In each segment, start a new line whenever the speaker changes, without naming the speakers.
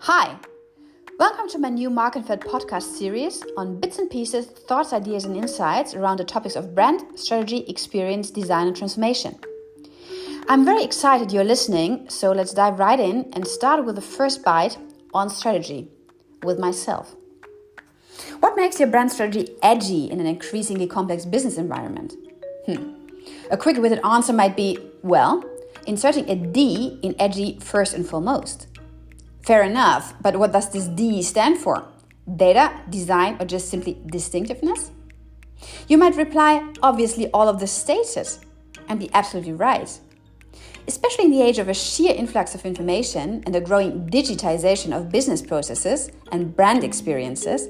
Hi, welcome to my new MARKENFELD podcast series on bits and pieces, thoughts, ideas and insights around the topics of brand, strategy, experience, design and transformation. I'm very excited you're listening, so let's dive right in and start with the first bite on strategy with myself. What makes your brand strategy edgy in an increasingly complex business environment? A quick-witted answer might be, well, inserting a D in edgy first and foremost. Fair enough, but what does this D stand for? Data, design, or just simply distinctiveness? You might reply, obviously all of the stated, and be absolutely right. Especially in the age of a sheer influx of information and a growing digitization of business processes and brand experiences,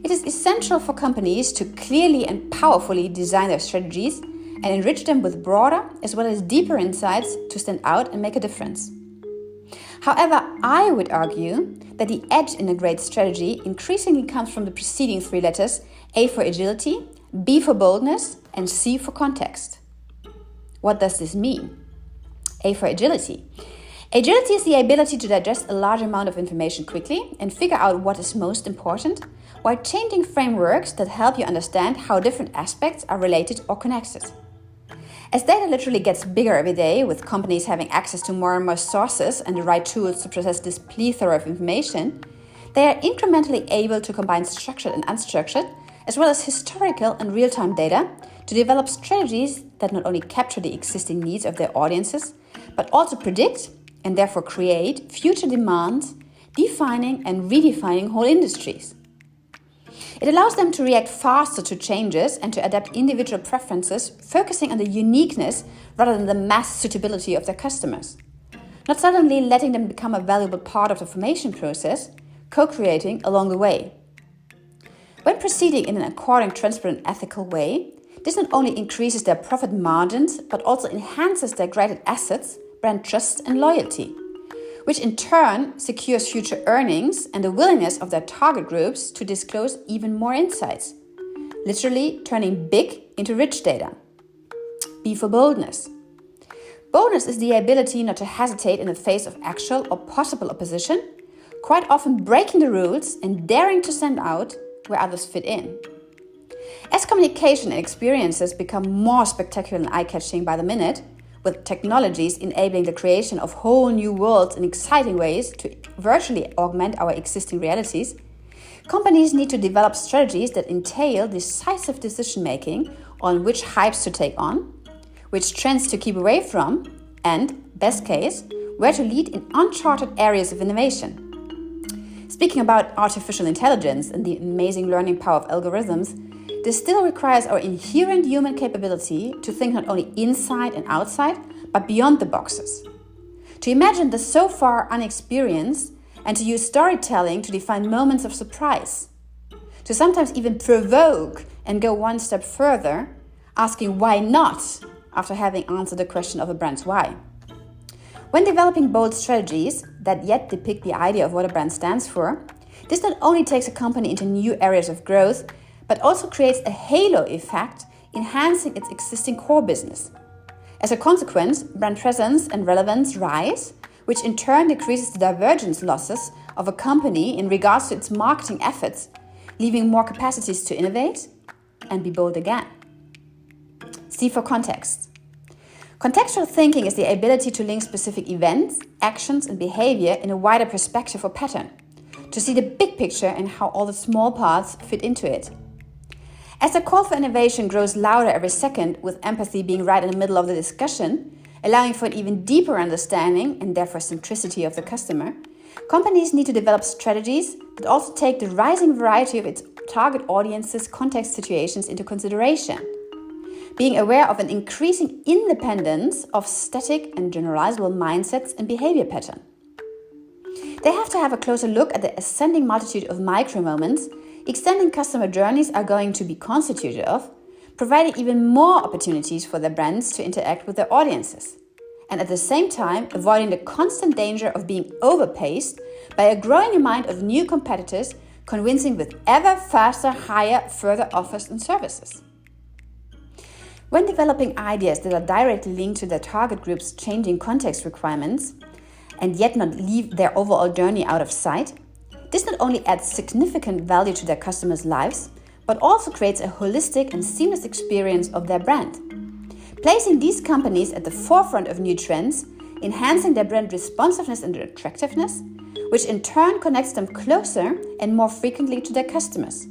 it is essential for companies to clearly and powerfully design their strategies and enrich them with broader as well as deeper insights to stand out and make a difference. However, I would argue that the edge in a great strategy increasingly comes from the preceding three letters A for agility, B for boldness, and C for context. What does this mean? A for agility. Agility is the ability to digest a large amount of information quickly and figure out what is most important, while changing frameworks that help you understand how different aspects are related or connected. As data literally gets bigger every day, with companies having access to more and more sources and the right tools to process this plethora of information, they are incrementally able to combine structured and unstructured, as well as historical and real-time data, to develop strategies that not only capture the existing needs of their audiences, but also predict and therefore create future demands, defining and redefining whole industries. It allows them to react faster to changes and to adapt individual preferences, focusing on the uniqueness rather than the mass suitability of their customers. Not suddenly letting them become a valuable part of the formation process, co-creating along the way. When proceeding in an according, transparent, ethical way, this not only increases their profit margins, but also enhances their graded assets, brand trust and loyalty, which in turn secures future earnings and the willingness of their target groups to disclose even more insights, literally turning big into rich data. B for boldness. Boldness is the ability not to hesitate in the face of actual or possible opposition, quite often breaking the rules and daring to stand out where others fit in. As communication and experiences become more spectacular and eye-catching by the minute, with technologies enabling the creation of whole new worlds in exciting ways to virtually augment our existing realities, companies need to develop strategies that entail decisive decision-making on which hypes to take on, which trends to keep away from, and, best case, where to lead in uncharted areas of innovation. Speaking about artificial intelligence and the amazing learning power of algorithms, this still requires our inherent human capability to think not only inside and outside, but beyond the boxes. To imagine the so far unexperienced and to use storytelling to define moments of surprise. To sometimes even provoke and go one step further, asking why not after having answered the question of a brand's why. When developing bold strategies that yet depict the idea of what a brand stands for, this not only takes a company into new areas of growth, but also creates a halo effect, enhancing its existing core business. As a consequence, brand presence and relevance rise, which in turn decreases the divergence losses of a company in regards to its marketing efforts, leaving more capacities to innovate and be bold again. C for context. Contextual thinking is the ability to link specific events, actions, and behavior in a wider perspective or pattern, to see the big picture and how all the small parts fit into it. As the call for innovation grows louder every second, with empathy being right in the middle of the discussion, allowing for an even deeper understanding and therefore centricity of the customer, companies need to develop strategies that also take the rising variety of its target audience's context situations into consideration, being aware of an increasing independence of static and generalizable mindsets and behavior pattern. They have to have a closer look at the ascending multitude of micro-moments extending customer journeys are going to be constituted of, providing even more opportunities for their brands to interact with their audiences, and at the same time avoiding the constant danger of being overpaced by a growing amount of new competitors convincing with ever faster, higher, further offers and services. When developing ideas that are directly linked to their target group's changing context requirements, and yet not leave their overall journey out of sight, this not only adds significant value to their customers' lives, but also creates a holistic and seamless experience of their brand. Placing these companies at the forefront of new trends, enhancing their brand responsiveness and attractiveness, which in turn connects them closer and more frequently to their customers,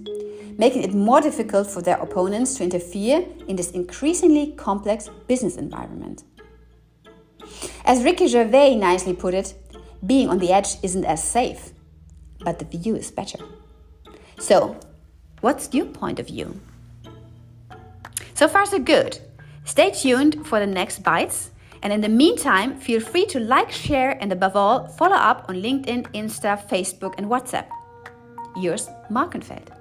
making it more difficult for their opponents to interfere in this increasingly complex business environment. As Ricky Gervais nicely put it, being on the edge isn't as safe, but the view is better. So, what's your point of view? So far so good. Stay tuned for the next bites. And in the meantime, feel free to like, share, and above all, follow up on LinkedIn, Insta, Facebook, and WhatsApp. Yours, Markenfeld.